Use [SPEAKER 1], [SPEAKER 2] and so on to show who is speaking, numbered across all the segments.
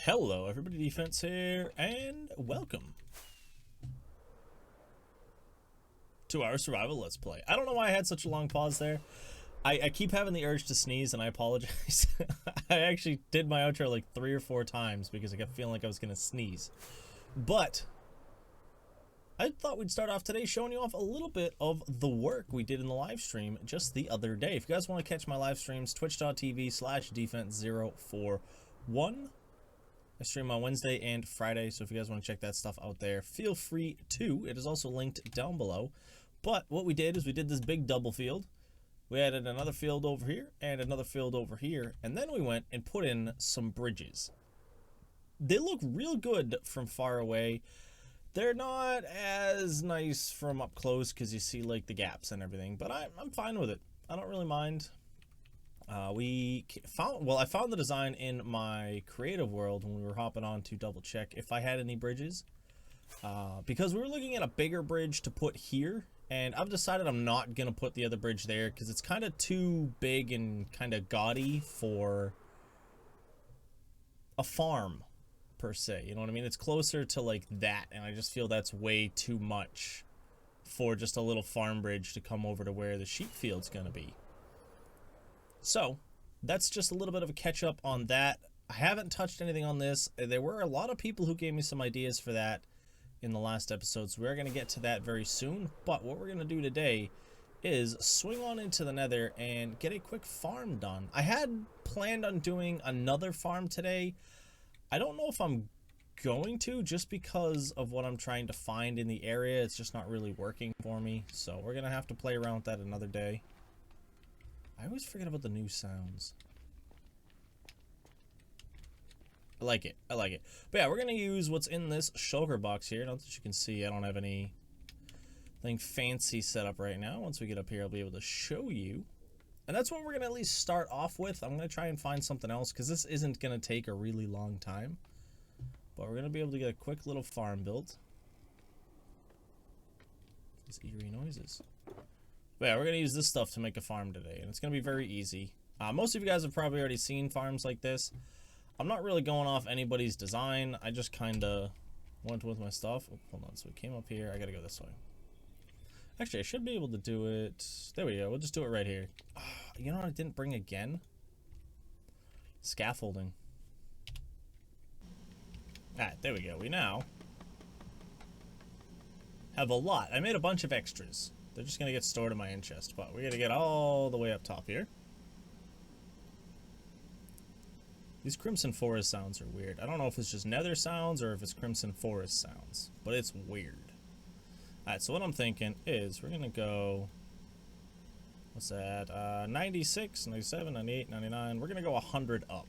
[SPEAKER 1] Hello everybody, Feats here, and welcome to our survival let's play. I don't know why I had such a long pause there. I keep having the urge to sneeze, and I apologize. I actually did my outro like 3 or 4 times because I kept feeling like I was gonna sneeze. But I thought we'd start off today showing you off a little bit of the work we did in the live stream just the other day. If you guys want to catch my live streams, twitch.tv/defense041. I stream on Wednesday and Friday, so if you guys want to check that stuff out there, feel free to. It is also linked down below. But what we did is we did this big double field. We added another field over here and another field over here, and then we went and put in some bridges. They look real good from far away. They're not as nice from up close because you see like the gaps and everything, but I'm fine with it. I don't really mind. I found the design in my creative world when we were hopping on to double check if I had any bridges, because we were looking at a bigger bridge to put here, and I've decided I'm not gonna put the other bridge there because it's kind of too big and kind of gaudy for a farm per se, you know what I mean? It's closer to like that, and I just feel that's way too much for just a little farm bridge to come over to where the sheep field's gonna be. So that's just a little bit of a catch up on that. I haven't touched anything on this. There were a lot of people who gave me some ideas for that in the last episode, so we're going to get to that very soon. But what we're going to do today is swing on into the Nether and get a quick farm done. I had planned on doing another farm today. I don't know if I'm going to, just because of what I'm trying to find in the area. It's just not really working for me, so we're going to have to play around with that another day. I always forget about the new sounds. I like it. I like it. But yeah, we're going to use what's in this shulker box here. Not that you can see, I don't have anything fancy set up right now. Once we get up here, I'll be able to show you. And that's what we're going to at least start off with. I'm going to try and find something else because this isn't going to take a really long time. But we're going to be able to get a quick little farm built. These eerie noises. But yeah, we're going to use this stuff to make a farm today, and it's going to be very easy. Most of you guys have probably already seen farms like this. I'm not really going off anybody's design. I just kind of went with my stuff. Oh, hold on, so we came up here. I got to go this way. Actually, I should be able to do it. There we go. We'll just do it right here. You know what I didn't bring again? Scaffolding. Alright, there we go. We now have a lot. I made a bunch of extras. They're just going to get stored in my end chest, but we're going to get all the way up top here. These Crimson Forest sounds are weird. I don't know if it's just Nether sounds or if it's Crimson Forest sounds, but it's weird. Alright, so what I'm thinking is we're going to go, what's that, 96, 97, 98, 99. We're going to go 100 up.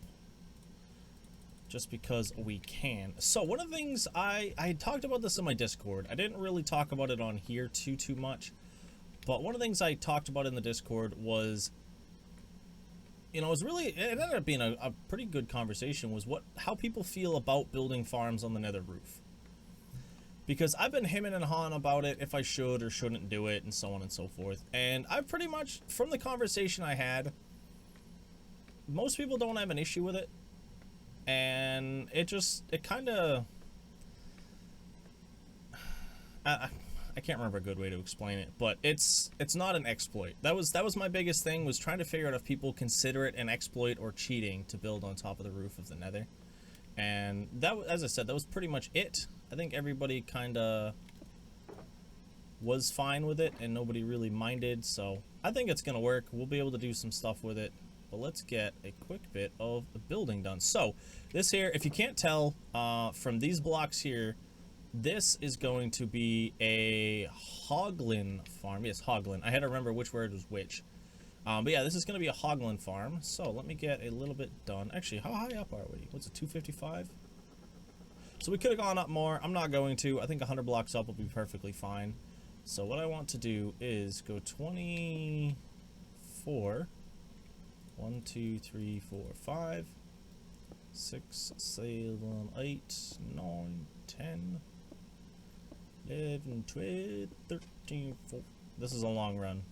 [SPEAKER 1] Just because we can. So one of the things I talked about this in my Discord. I didn't really talk about it on here too much. But one of the things I talked about in the Discord was, you know, it ended up being a pretty good conversation, was how people feel about building farms on the Nether roof. Because I've been hemming and hawing about it, if I should or shouldn't do it, and so on and so forth. And I pretty much, from the conversation I had, most people don't have an issue with it. And it kind of, I can't remember a good way to explain it, but it's not an exploit. That was my biggest thing, was trying to figure out if people consider it an exploit or cheating to build on top of the roof of the Nether. And that, as I said, that was pretty much it. I think everybody kind of was fine with it and nobody really minded, so I think it's gonna work. We'll be able to do some stuff with it. But let's get a quick bit of the building done. So this here, if you can't tell from these blocks here, this is going to be a hoglin farm. Yes, hoglin. I had to remember which word was which. But yeah, this is going to be a hoglin farm. So let me get a little bit done. Actually, how high up are we? What's it, 255? So we could have gone up more. I'm not going to. I think 100 blocks up will be perfectly fine. So what I want to do is go 24. 1, 2, 3, 4, 5, 6, 7, 8, 9, 10, 11, 12, 13, 14. This is a long run.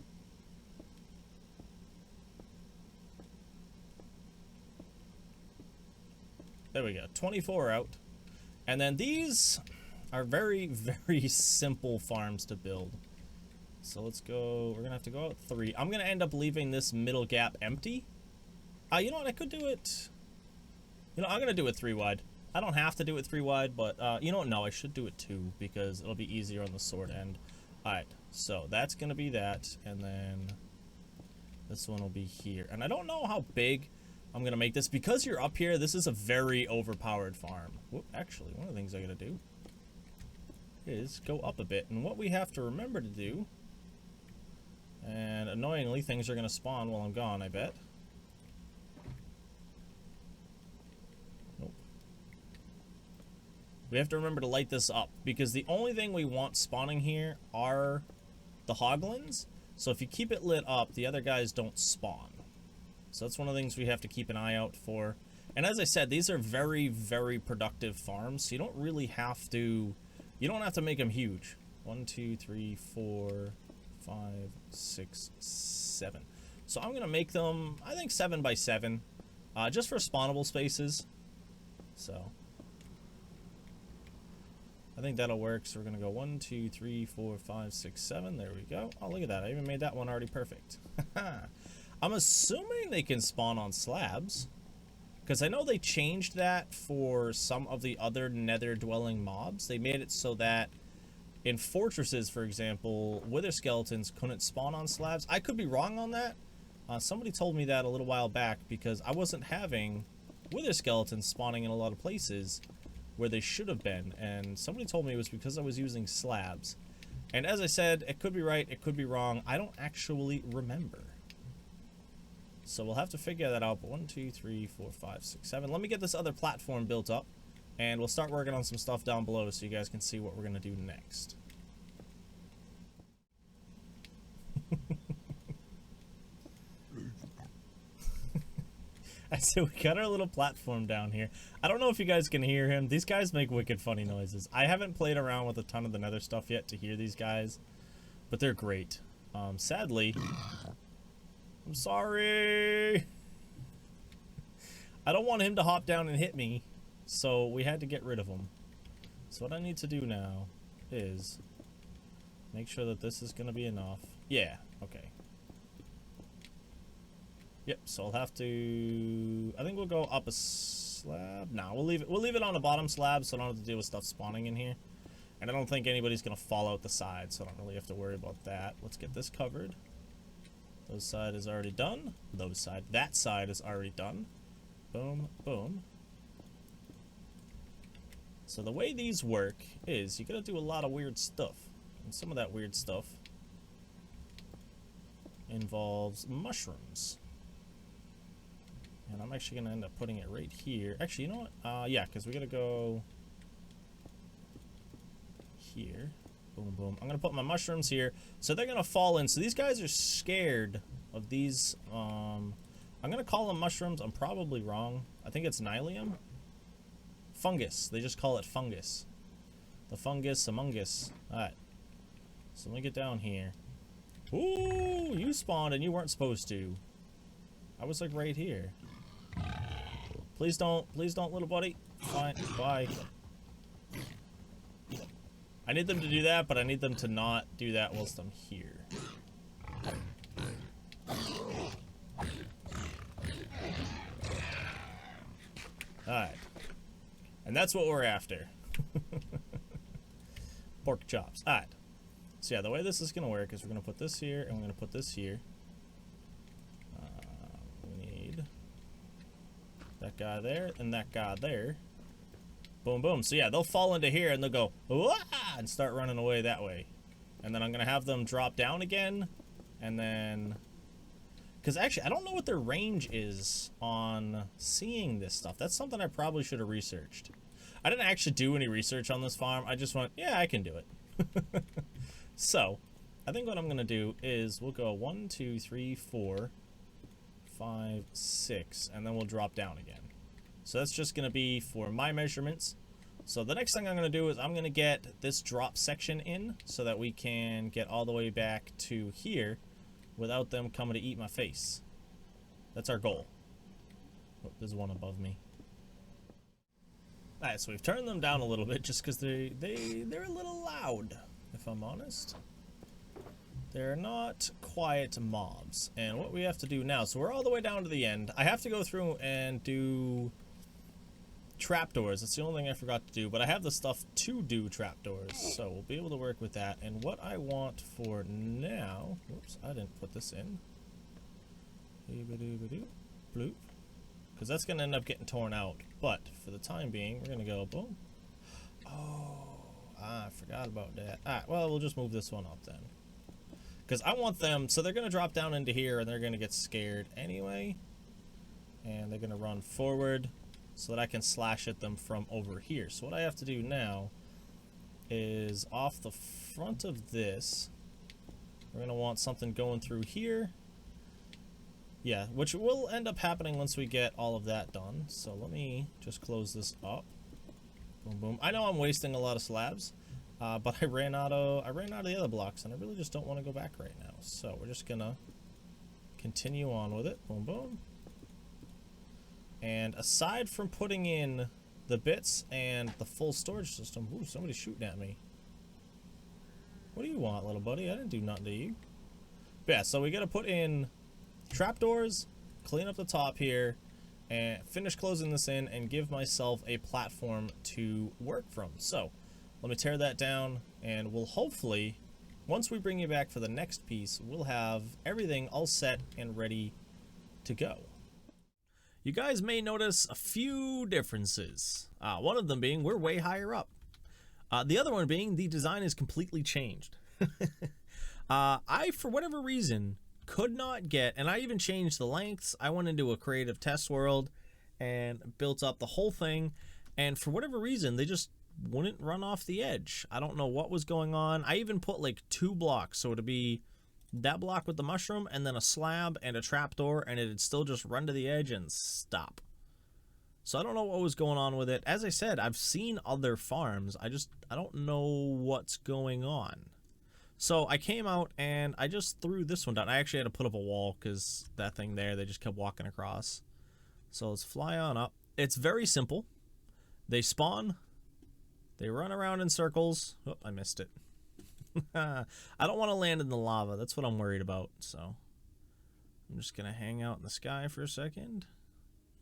[SPEAKER 1] There we go. 24 out. And then these are very, very simple farms to build. So let's go. We're going to have to go out 3. I'm going to end up leaving this middle gap empty. You know what? I could do it. You know, I'm going to do it 3 wide. I don't have to do it 3 wide, but you know what? No, I should do it 2 because it'll be easier on the sword end. Alright, so that's going to be that. And then this one will be here. And I don't know how big I'm going to make this. Because you're up here, this is a very overpowered farm. Whoop, actually, one of the things I got to do is go up a bit. And what we have to remember to do, and annoyingly, things are going to spawn while I'm gone, I bet. Nope. We have to remember to light this up, because the only thing we want spawning here are the hoglins. So if you keep it lit up, the other guys don't spawn. So that's one of the things we have to keep an eye out for. And as I said, these are very, very productive farms, so you don't really have to... You don't have to make them huge. 1, 2, 3, 4, 5, 6, 7. So I'm going to make them, I think, 7 by 7. Just for spawnable spaces. So I think that'll work. So we're going to go 1, 2, 3, 4, 5, 6, 7. There we go. Oh, look at that. I even made that one already perfect. I'm assuming they can spawn on slabs, because I know they changed that for some of the other nether dwelling mobs. They made it so that in fortresses, for example, wither skeletons couldn't spawn on slabs. I could be wrong on that. Somebody told me that a little while back, because I wasn't having wither skeletons spawning in a lot of places where they should have been, and somebody told me it was because I was using slabs. And as I said, it could be right, it could be wrong. I don't actually remember. So we'll have to figure that out. But 1, 2, 3, 4, 5, 6, 7. Let me get this other platform built up, and we'll start working on some stuff down below so you guys can see what we're going to do next. So we got our little platform down here. I don't know if you guys can hear him. These guys make wicked funny noises. I haven't played around with a ton of the nether stuff yet to hear these guys, but they're great. Sadly, I'm sorry. I don't want him to hop down and hit me, so we had to get rid of him. So what I need to do now is make sure that this is going to be enough. Yeah, okay. Yep, so I'll have to... I think we'll go up a slab. No, we'll leave it on the bottom slab so I don't have to deal with stuff spawning in here. And I don't think anybody's going to fall out the side, so I don't really have to worry about that. Let's get this covered. Those side is already done. That side is already done. Boom, boom. So the way these work is you gotta do a lot of weird stuff. And some of that weird stuff involves mushrooms. And I'm actually gonna end up putting it right here. Actually, you know what? Yeah, because we gotta go here. Boom, boom. I'm gonna put my mushrooms here, so they're gonna fall in. So these guys are scared of these. I'm gonna call them mushrooms. I'm probably wrong. I think it's nylium. Fungus. They just call it fungus. The fungus among us. All right. So let me get down here. Ooh, you spawned and you weren't supposed to. I was like right here. Please don't, little buddy. Fine, bye. I need them to do that, but I need them to not do that whilst I'm here. Alright. And that's what we're after. Pork chops. Alright. So yeah, the way this is going to work is we're going to put this here, and we're going to put this here. We need that guy there, and that guy there. Boom, boom. So yeah, they'll fall into here, and they'll go, wah! And start running away that way. And then I'm going to have them drop down again, and then... Because actually, I don't know what their range is on seeing this stuff. That's something I probably should have researched. I didn't actually do any research on this farm. I just went, yeah, I can do it. So, I think what I'm going to do is we'll go 1, 2, 3, 4, 5, 6, and then we'll drop down again. So that's just going to be for my measurements. So the next thing I'm going to do is I'm going to get this drop section in so that we can get all the way back to here without them coming to eat my face. That's our goal. Oh, there's one above me. Alright, so we've turned them down a little bit just because they're a little loud, if I'm honest. They're not quiet mobs. And what we have to do now, so we're all the way down to the end. I have to go through and do trapdoors. That's the only thing I forgot to do, but I have the stuff to do trapdoors, so we'll be able to work with that. And what I want for now, whoops, I didn't put this in. Bloop. Because that's going to end up getting torn out. But for the time being, we're going to go boom. Oh, I forgot about that. Alright, well, we'll just move this one up then. Because I want them, so they're going to drop down into here and they're going to get scared anyway. And they're going to run forward so that I can slash at them from over here. So what I have to do now is off the front of this, we're going to want something going through here. Yeah, which will end up happening once we get all of that done. So let me just close this up. Boom, boom. I know I'm wasting a lot of slabs, but I ran out of the other blocks, and I really just don't want to go back right now. So we're just gonna continue on with it. Boom, boom. And aside from putting in the bits and the full storage system, ooh, somebody's shooting at me. What do you want, little buddy? I didn't do nothing to you. But yeah, so we gotta put in trapdoors, clean up the top here, and finish closing this in and give myself a platform to work from. So let me tear that down, and we'll hopefully, once we bring you back for the next piece, we'll have everything all set and ready to go. You guys may notice a few differences. One of them being we're way higher up. The other one being the design is completely changed. I, for whatever reason, could not get, and I even changed the lengths. I went into a creative test world and built up the whole thing, and for whatever reason they just wouldn't run off the edge. I don't know what was going on. I even put like 2 blocks, so it'd be that block with the mushroom and then a slab and a trapdoor, and it'd still just run to the edge and stop. So I don't know what was going on with it. As I said, I've seen other farms. I don't know what's going on. So I came out and I just threw this one down. I actually had to put up a wall because that thing there, they just kept walking across. So let's fly on up. It's very simple. They spawn. They run around in circles. Oh, I missed it. I don't want to land in the lava. That's what I'm worried about. So I'm just going to hang out in the sky for a second.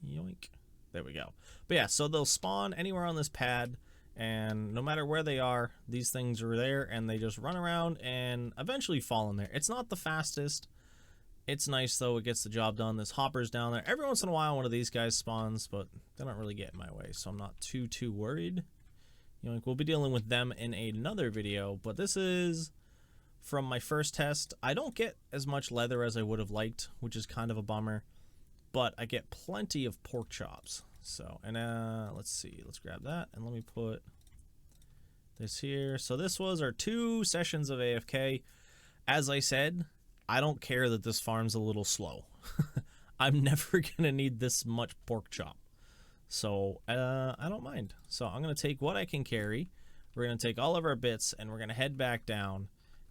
[SPEAKER 1] Yoink. There we go. But yeah, so they'll spawn anywhere on this pad. And no matter where they are, these things are there, and they just run around and eventually fall in there. It's not the fastest. It's nice, though. It gets the job done. There's hoppers down there. Every once in a while, one of these guys spawns, but they don't really get in my way, so I'm not too worried. You know, we'll be dealing with them in another video, but this is from my first test. I don't get as much leather as I would have liked, which is kind of a bummer, but I get plenty of pork chops. So, and let's see, let's grab that, and let me put this here. So this was our 2 sessions of AFK. As I said, I don't care that this farm's a little slow. I'm never gonna need this much pork chop, so I don't mind. So I'm gonna take what I can carry. We're gonna take all of our bits, and we're gonna head back down,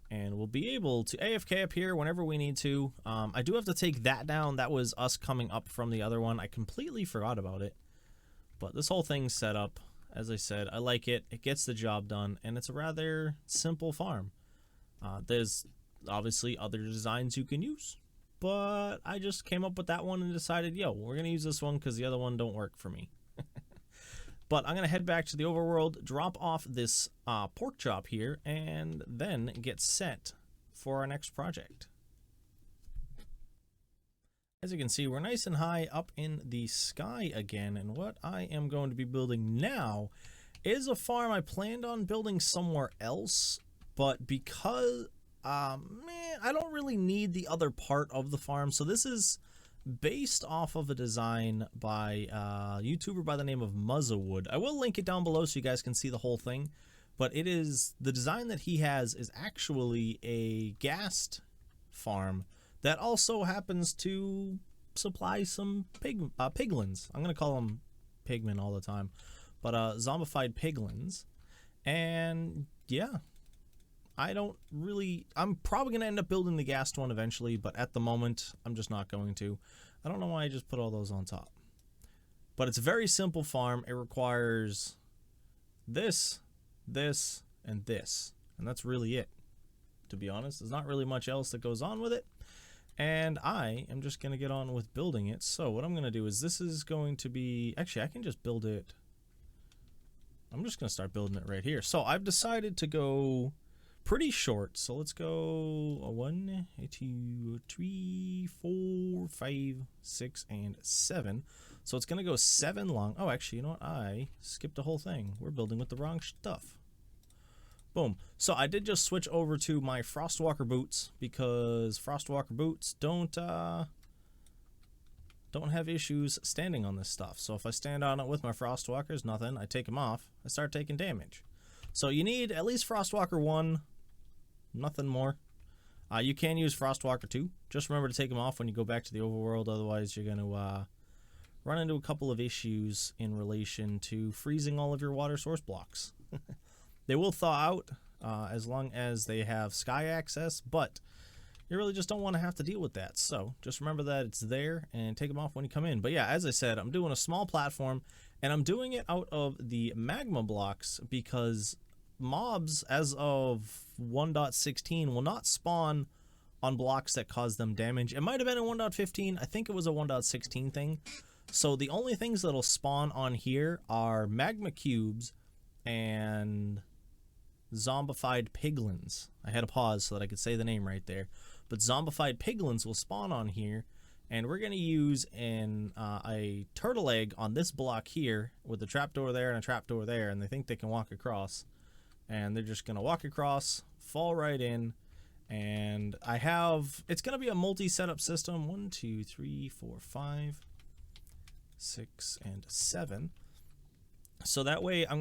[SPEAKER 1] and we'll be able to AFK up here whenever we need to. I do have to take that down. That was us coming up from the other one. I completely forgot about it. But this whole thing's set up. As I said, I like it. It gets the job done, and it's a rather simple farm. There's obviously other designs you can use, but I just came up with that one and decided, yo, we're going to use this one because the other one don't work for me. But I'm going to head back to the overworld, drop off this pork chop here, and then get set for our next project. As you can see, we're nice and high up in the sky again, and what I am going to be building now is a farm I planned on building somewhere else, but because, I don't really need the other part of the farm, so this is based off of a design by a YouTuber by the name of Muzzawood. I will link it down below so you guys can see the whole thing, but it is, the design that he has is actually a ghast farm that also happens to supply some piglins. I'm going to call them pigmen all the time. But zombified piglins. And yeah, I'm probably going to end up building the ghast one eventually, but at the moment, I'm just not going to. I don't know why I just put all those on top. But it's a very simple farm. It requires this, this, and this. And that's really it, to be honest. There's not really much else that goes on with it. And I am just going to get on with building it. So what I'm going to do is this is going to be... Actually, I can just build it. I'm just going to start building it right here. So I've decided to go pretty short. So let's go 1, 2, 3, 4, 5, 6, and 7. So it's going to go 7 long. Oh, actually, you know what? I skipped the whole thing. We're building with the wrong stuff. Boom. So I did just switch over to my Frostwalker boots because Frostwalker boots don't have issues standing on this stuff. So if I stand on it with my Frostwalkers, nothing. I take them off, I start taking damage. So you need at least Frostwalker 1, nothing more. You can use Frostwalker 2. Just remember to take them off when you go back to the overworld, otherwise you're going to run into a couple of issues in relation to freezing all of your water source blocks. They will thaw out as long as they have sky access, but you really just don't want to have to deal with that. So just remember that it's there and take them off when you come in. But yeah, as I said, I'm doing a small platform, and I'm doing it out of the magma blocks because mobs as of 1.16 will not spawn on blocks that cause them damage. It might have been in 1.15. I think it was a 1.16 thing. So the only things that'll spawn on here are magma cubes and zombified piglins. I had a pause so that I could say the name right there. But zombified piglins will spawn on here, and we're going to use a turtle egg on this block here with a trapdoor there and a trapdoor there, and they think they can walk across. And they're just going to walk across, fall right in, and it's going to be a multi-setup system. 1, 2, 3, 4, 5, 6, and 7. So that way I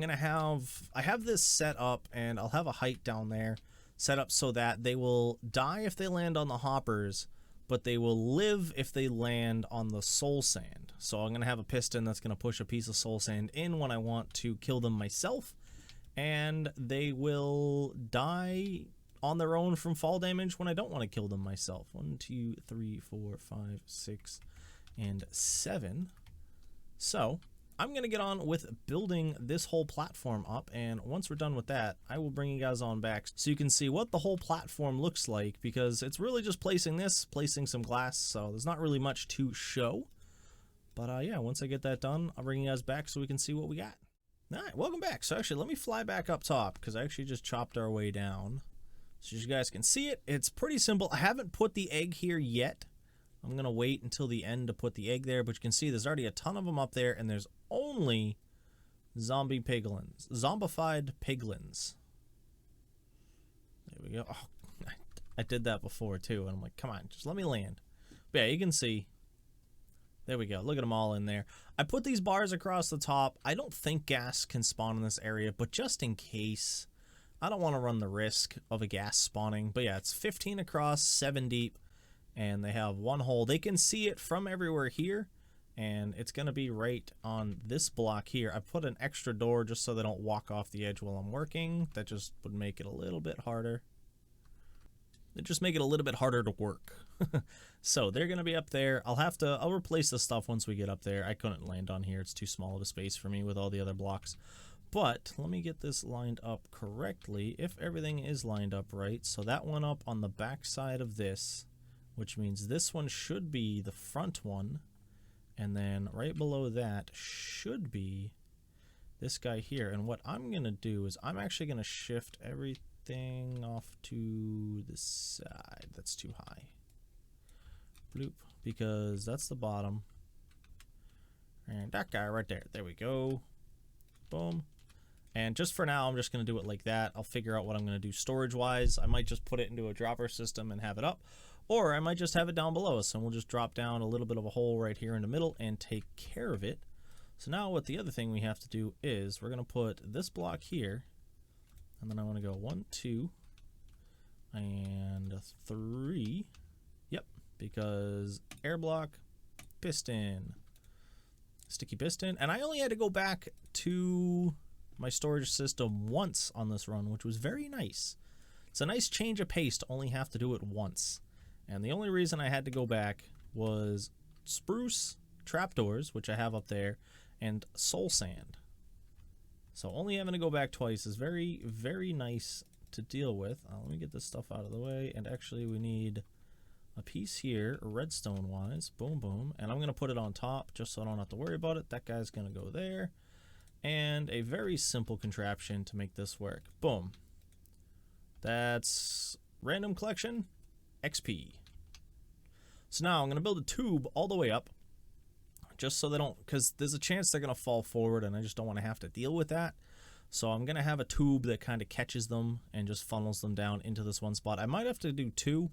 [SPEAKER 1] have this set up, and I'll have a height down there set up so that they will die if they land on the hoppers, but they will live if they land on the soul sand. So I'm going to have a piston that's going to push a piece of soul sand in when I want to kill them myself, and they will die on their own from fall damage when I don't want to kill them myself. 1, 2, 3, 4, 5, 6, and 7. So I'm going to get on with building this whole platform up, and once we're done with that, I will bring you guys on back so you can see what the whole platform looks like, because it's really just placing some glass, so there's not really much to show. But yeah, once I get that done, I'll bring you guys back so we can see what we got. Alright, welcome back. So actually, let me fly back up top, because I actually just chopped our way down so you guys can see it. It's pretty simple. I haven't put the egg here yet. I'm going to wait until the end to put the egg there, but you can see there's already a ton of them up there, and there's only zombified piglins. There we go. Oh, I did that before too, and I'm like, come on, just let me land. But yeah, you can see. There we go. Look at them all in there. I put these bars across the top. I don't think gas can spawn in this area, but just in case, I don't want to run the risk of a gas spawning. But yeah, it's 15 across, 7 deep. And they have one hole. They can see it from everywhere here, and it's going to be right on this block here. I put an extra door just so they don't walk off the edge while I'm working. That just would make it a little bit harder. It just make it a little bit harder to work. So they're going to be up there. I'll replace the stuff once we get up there. I couldn't land on here. It's too small of a space for me with all the other blocks. But let me get this lined up correctly, if everything is lined up right. So that one up on the back side of this, which means this one should be the front one, and then right below that should be this guy here. And what I'm going to do is I'm actually going to shift everything off to the side. That's too high. Bloop, because that's the bottom. And that guy right there. There we go. Boom. And just for now, I'm just going to do it like that. I'll figure out what I'm going to do storage-wise. I might just put it into a dropper system and have it up. Or I might just have it down below us, and we'll just drop down a little bit of a hole right here in the middle and take care of it. So now what the other thing we have to do is we're going to put this block here, and then I want to go 1, 2, and 3. Yep, because air block, piston, sticky piston. And I only had to go back to my storage system once on this run, which was very nice. It's a nice change of pace to only have to do it once. And the only reason I had to go back was spruce trapdoors, which I have up there, and soul sand. So only having to go back twice is very, very nice to deal with. Let me get this stuff out of the way. And actually we need a piece here, redstone wise. Boom, boom. And I'm going to put it on top just so I don't have to worry about it. That guy's going to go there. And a very simple contraption to make this work. Boom. That's random collection XP. So now I'm going to build a tube all the way up. Just so they don't, because there's a chance they're going to fall forward and I just don't want to have to deal with that. So I'm going to have a tube that kind of catches them and just funnels them down into this one spot. I might have to do 2.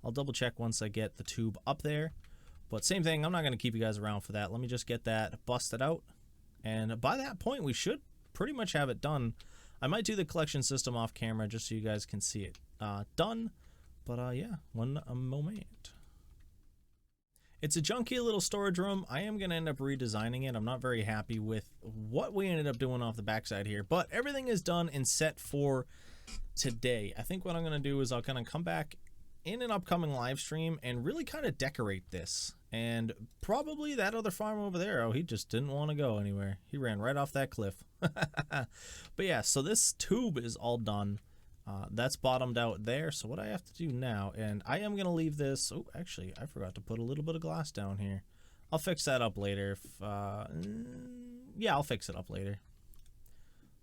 [SPEAKER 1] I'll double check once I get the tube up there. But same thing, I'm not going to keep you guys around for that. Let me just get that busted out. And by that point, we should pretty much have it done. I might do the collection system off camera just so you guys can see it done. But yeah, one moment. It's a junky little storage room. I am going to end up redesigning it. I'm not very happy with what we ended up doing off the backside here, but everything is done and set for today. I think what I'm going to do is I'll kind of come back in an upcoming live stream and really kind of decorate this. And probably that other farm over there, oh, he just didn't want to go anywhere. He ran right off that cliff. But yeah, so this tube is all done. That's bottomed out there. So what I have to do now, and I am going to leave this. Oh, actually, I forgot to put a little bit of glass down here. I'll fix that up later. Yeah, I'll fix it up later.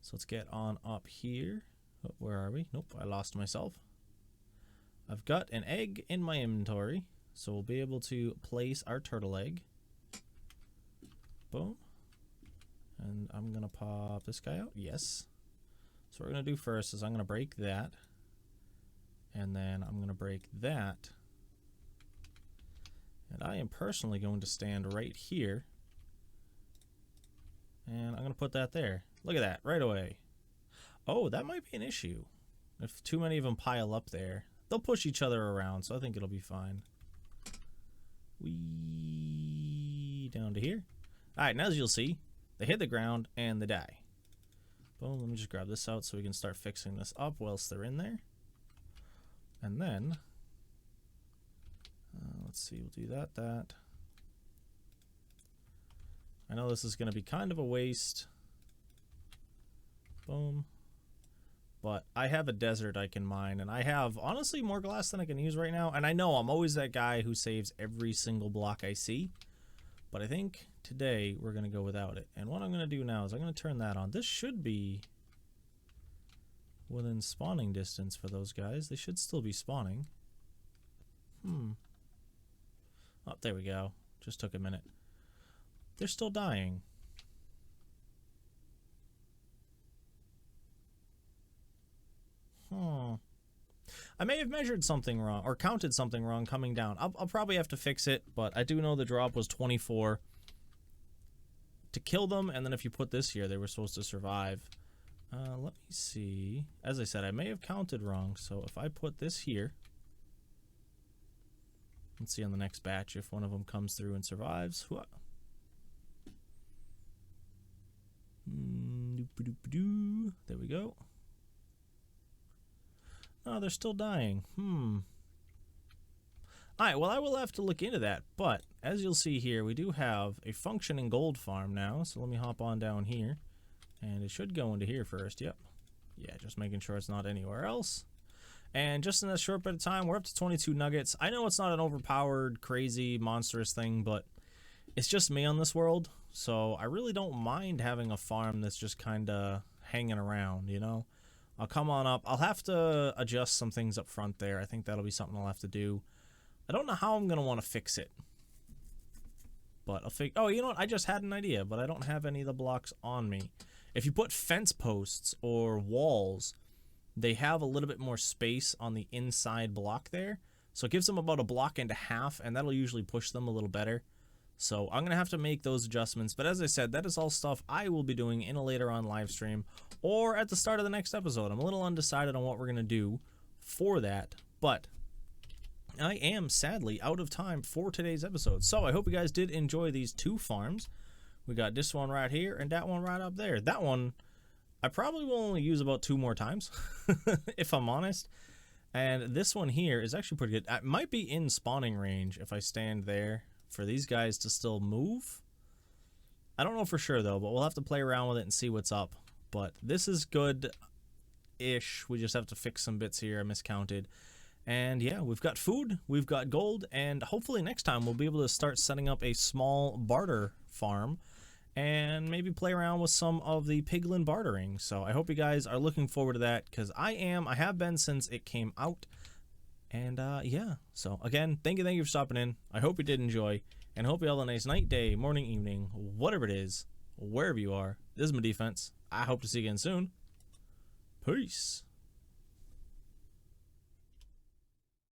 [SPEAKER 1] So let's get on up here. Oh, where are we? Nope, I lost myself. I've got an egg in my inventory, so we'll be able to place our turtle egg. Boom. And I'm going to pop this guy out. Yes. So what we're going to do first is I'm going to break that. And then I'm going to break that. And I am personally going to stand right here. And I'm going to put that there. Look at that, right away. Oh, that might be an issue. If too many of them pile up there, they'll push each other around, so I think it'll be fine. Whee, down to here. Alright, now as you'll see, they hit the ground and they die. Boom, let me just grab this out so we can start fixing this up whilst they're in there. And then, let's see, we'll do that. I know this is going to be kind of a waste. Boom. But I have a desert I can mine, and I have, honestly, more glass than I can use right now. And I know I'm always that guy who saves every single block I see. But I think today we're going to go without it. And what I'm going to do now is I'm going to turn that on. This should be within spawning distance for those guys. They should still be spawning. Oh, there we go. Just took a minute. They're still dying. I may have measured something wrong or counted something wrong coming down. I'll probably have to fix it, but I do know the drop was 24 to kill them, and then if you put this here, they were supposed to survive. Let me see. As I said, I may have counted wrong, so if I put this here, let's see on the next batch if one of them comes through and survives. There we go. Oh, they're still dying. Alright, well, I will have to look into that, but as you'll see here, we do have a functioning gold farm now, so let me hop on down here, and it should go into here first. Yep. Yeah, just making sure it's not anywhere else. And just in a short bit of time, we're up to 22 nuggets. I know it's not an overpowered, crazy, monstrous thing, but it's just me on this world, so I really don't mind having a farm that's just kind of hanging around, you know? I'll come on up. I'll have to adjust some things up front there. I think that'll be something I'll have to do. I don't know how I'm going to want to fix it. But I'll oh, you know what? I just had an idea, but I don't have any of the blocks on me. If you put fence posts or walls, they have a little bit more space on the inside block there. So it gives them about a block and a half, and that'll usually push them a little better. So I'm going to have to make those adjustments. But as I said, that is all stuff I will be doing in a later on live stream or at the start of the next episode. I'm a little undecided on what we're going to do for that. But I am sadly out of time for today's episode. So I hope you guys did enjoy these two farms. We got this one right here and that one right up there. That one I probably will only use about 2 more times, if I'm honest. And this one here is actually pretty good. It might be in spawning range if I stand there for these guys to still move. I don't know for sure though, but we'll have to play around with it and see what's up. but this is good-ish. We just have to fix some bits here. I miscounted. And yeah, we've got food, we've got gold, and hopefully next time we'll be able to start setting up a small barter farm and maybe play around with some of the piglin bartering. So I hope you guys are looking forward to that, because I have been since it came out. And yeah, so again, thank you for stopping in. I hope you did enjoy, and I hope you all have a nice night, day, morning, evening, whatever it is, wherever you are. This is my defense. I hope to see you again soon. Peace.